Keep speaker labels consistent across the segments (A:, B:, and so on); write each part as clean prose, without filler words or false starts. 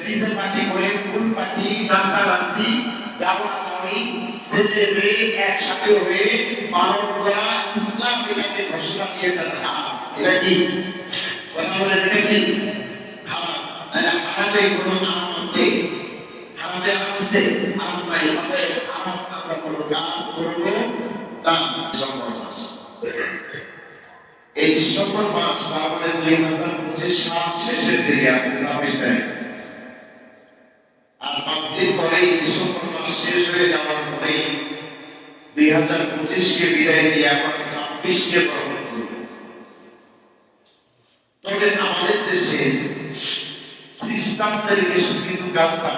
A: Diesel party করে ফুল party নাচানাচি গাওয়াগাওয়ি ছেলে মেয়ে একসাথে হয়ে পালন করা ইসলাম এটাকে ঘোষণা দিয়েছে। এটা কি কথা বলেন? এটা কি হারাতে কোনো নাম আছে? হারাতে নাম আছে? আর নাই আমাদের আমরা কোনো কাজ করবো তা ডিসেম্বর মাস। এই ডিসেম্বর মাস তারপরে 2025 সাল শেষের দিকে আসছে 26 তারিখ। আর 5 দিন পরে ডিসেম্বর মাস শেষ হয়ে যাওয়ার পরে 2025 কে বিদায় দিয়ে আমরা 26 কে গ্রহণ করব। তবে আমাদের দেশে খ্রিস্টানদের কিছু গাছা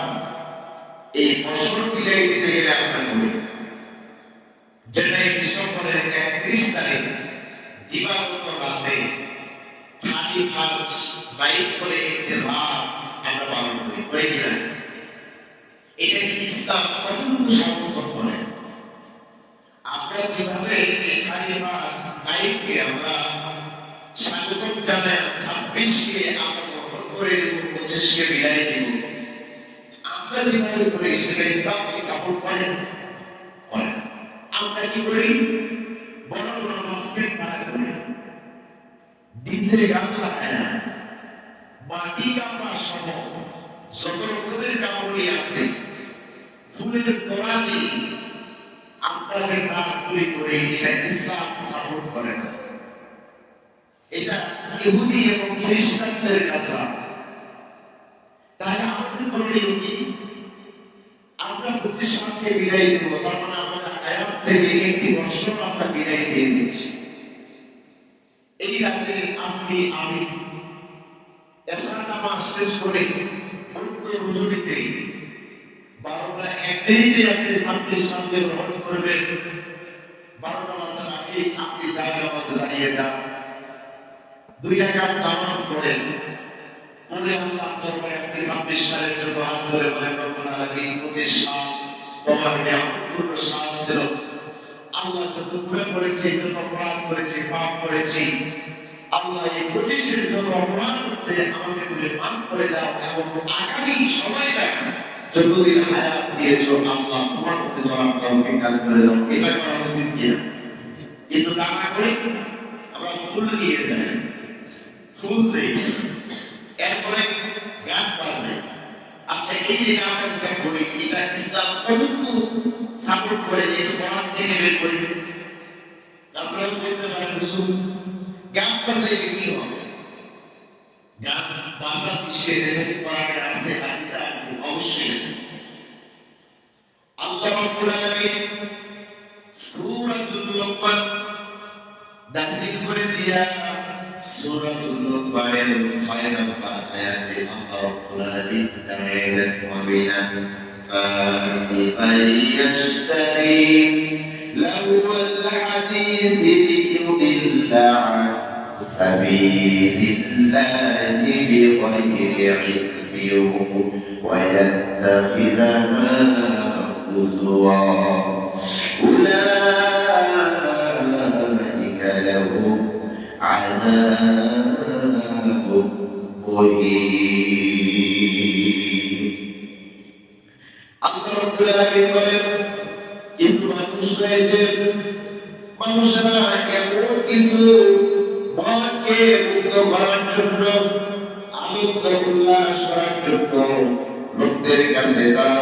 A: এই বছর বিদায় দিতে গেলে আমরা বলি যেটা এই ডিসেম্বরের 31 তারিখ দিবাগত রাতে খালি হাত বাইক করে একটি রাত আমরা পালন করি, করে কিনা? এটা কি ইসলাম কতটুকু সমর্থন করে? আমরা যেভাবে এই খালি হাত বাইককে আমরা স্বাগত জানাই 26কে আমরা গ্রহণ করে 25কে বিদায় দিব, আমরা যেভাবে করি সেটা ইসলাম সাপোর্ট করে? আমরা কি করি? বড় বড় মসজিদ ভাড়া করে ডিজে গান লাগায় মাটি কাপড় সহ যত রকমের কাপড়ই আছে ফুলের তোড়া দিয়ে আমরা যে কাজগুলি করি এটা ইসলাম সাপোর্ট করে না। এটা ইহুদি এবং খ্রিস্টানদের কথা। তাই আমাদের করণীয় কি? আমরা প্রতিষ্ঠানকে বিদায় দেবো, তার মানে আমাদের হায়াত থেকে একটি বছর আমরা বিদায় দিয়ে দিচ্ছি। এই রাতে আমি এশার নামাজ শেষ করে হুজুরিতে 12টা 1 মিনিটে আপনি 26 সামনে গ্রহণ করবেন। 12টা বাজার আগে আপনি জায়গা নামাজে দাঁড়িয়ে যান, 2 রাকাত নামাজ পড়েন, পরে আল্লাহ দরবারে আপনি 26 সালের জন্য হাত ধরে বলেন রব্বুল আলামিন 25 সাল তোমার নিয়ামতপূর্ণ সাল ছিল। আল্লাহ যত গুনাহ করেছি, যত অপরাধ করেছি, পাপ করেছি, আল্লাহ এই 25-এর যত অপরাধ আছে আমাকে তুমি মাফ করে দাও এবং আগামী সময়টা যতদিন হায়াত দিয়েছো আল্লাহ তোমার প্রতি জবাব তৌফিক দান করে দাও। এটা করা উচিত কিনা? কিন্তু তা না করে আমরা ফুল দিয়ে যাই, ফুল দিই, এরপরে গান বাজে। আচ্ছা, এই যে আমরা যেটা করি এটা ইসলাম কতটুকু সাপোর্ট করে? এই কোরআন থেকে বের করি। আপনারা বলতে পারেন হুজুর গান বাজাইলে কি হবে? গান বাজার বিষয়ে যেটা কোরআনে আছে, হাদিসে আছে, অবশ্যই আছে। আল্লাহ রাব্বুল আলামিন সূরাতুল লোকমান নাযিল করে দিয়া সূরাতুল লোকমানের 6 নম্বর আয়াতে আল্লাহ রাব্বুল আলামিন জানালেন ওয়াবিনা আসিফাই ইয়াশতারি লাহুল হাদিসি লিয়ুদিল্লা আন সাবিলিল্লাহি বিগাইরি ইলমিন ওয়া ইয়াত্তাখিযাহা হুজওয়া উলাইকা লাহুম আযাবুন মুহিন। আল্লাহ রাব্বুল আলামিন বলেন কিছু মানুষ রয়েছে, মানুষেরা এমন কিছু মনকে মুক্ত করার জন্য, আনন্দ উল্লাস করার জন্য লোকদের কাছে তারা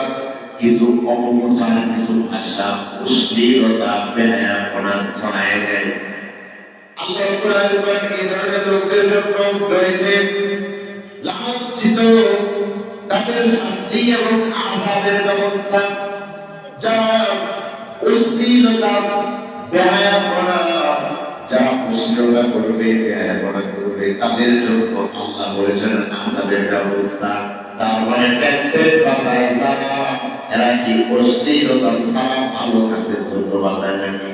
A: কিছু অপপ্রচার, কিছু ভাষা, অশ্লীলতা, বেহায়াপনা ছড়ায় দেয়। আল্লাহ রাব্বুল আলামিন এই ধরনের লোকদের জন্য রয়েছে লাঞ্ছিত, তাদের শাস্তি এবং আযাবের ব্যবস্থা। যারা অশ্লীলতা, বেহায়াপনা, যারা অশ্লীলতা করবে, বেহায়াপনা করবে, তাদের জন্য আল্লাহ বলেছেন আযাবের ব্যবস্থা। তার মানে প্যাসেট বাঁচায় যারা, এরা কি অশ্লীলতা ছাড়া ভালো কাজের জন্য বাঁচায় নাকি?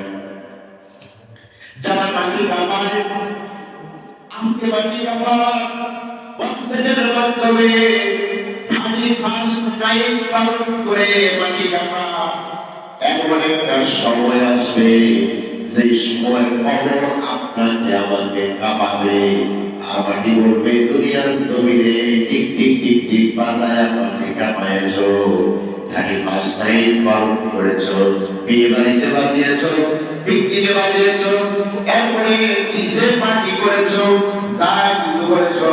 A: যারা মাটি কামায়, আজকে মাটি কামায় ওয়াটসঅ্যাপের মাধ্যমে খালি ফাঁস টাইম পালন করে মাটি কামায়, এমন একটা সময় আসবে সেই সময় কবর আপনাকে আমাকে কাঁপাবে, আমাকে বলবে দুনিয়ার জমিনে টিক টিক টিক টিক বাজায় আমাকে কাঁপায়েছো, খালি ভাষাই পালন করেছো, বিয়ে বাড়িতে বাজিয়েছো, পিকনিকে বাজিয়েছো, এরপরে ডিজে পার্টি করেছো, যা কিছু করেছো,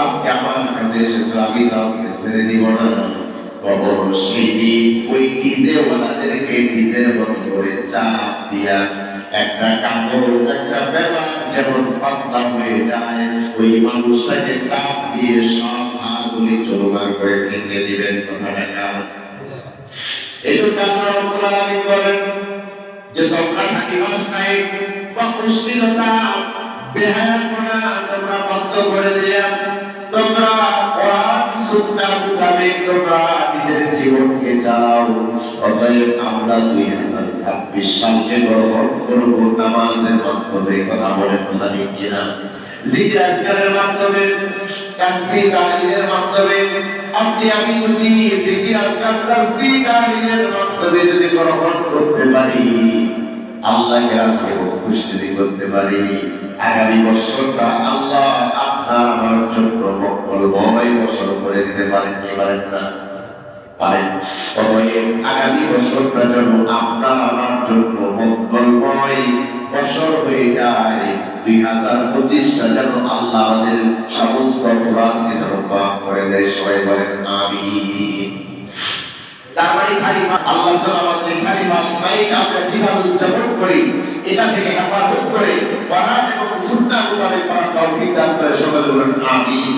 A: আজকে আমার কাছে এসেছো, আমি তো আজকে ছেড়ে দিব না। কবর সেই ওই ডিজে ওয়ালাদেরকে ডিজের মতো করে চাপ দিয়া একটা কাগজ একটা পেপার যেমন পাতলা হয়ে যায়, ওই মানুষটাকে চাপ দিয়ে সব হাড়গুলি চলমান করে ভেঙে দিবেন। কথাটা এই জন্য আল্লাহ রাব্বুল আলামিন বলেন যে তোমরা নাকি ভাষায় বা অশ্লীলতা বেহায়াপনা তোমরা বন্ধ করে দিয়া তোমরা কোরআন সুন্নাহ মোতাবেক তোমরা নিজের জীবনকে চালাও। অতএব আমরা 2026 সালকে গ্রহণ করব নামাজের মাধ্যমে। কথা বলে কথা ঠিক কিনা? জিকির আজকারের মাধ্যমে, তাসবিহ তাহলিলের মাধ্যমে আপনি আমি যদি জিকির আজকার তাসবিহ তাহলিলের মাধ্যমে যদি গ্রহণ করতে পারি, আল্লাহকে রাস্তে খুশি করতে পারি, আগামী বছরটা আল্লাহ আপনার আমার জন্য মঙ্গলময় বছর করে দিতে পারেন কি পারেন না? পারেন। অতএব আগামী বছরটা যেন আপনার আমার জন্য মঙ্গলময় বছর হয়ে যায়। 2025টা যেন আল্লাহ আমাদের সমস্ত অপরাধকে যেন মাফ করে দেয়। সবাই বলেন আমিন। তারপরে আল্লাহ আমাদের আমরা যেভাবে উদযাপন করি এটা থেকে হেফাজত করে কোরআন এবং সুন্নাহ মোতাবেক করার তৌফিক দান করে। সবাই বলেন আমিন।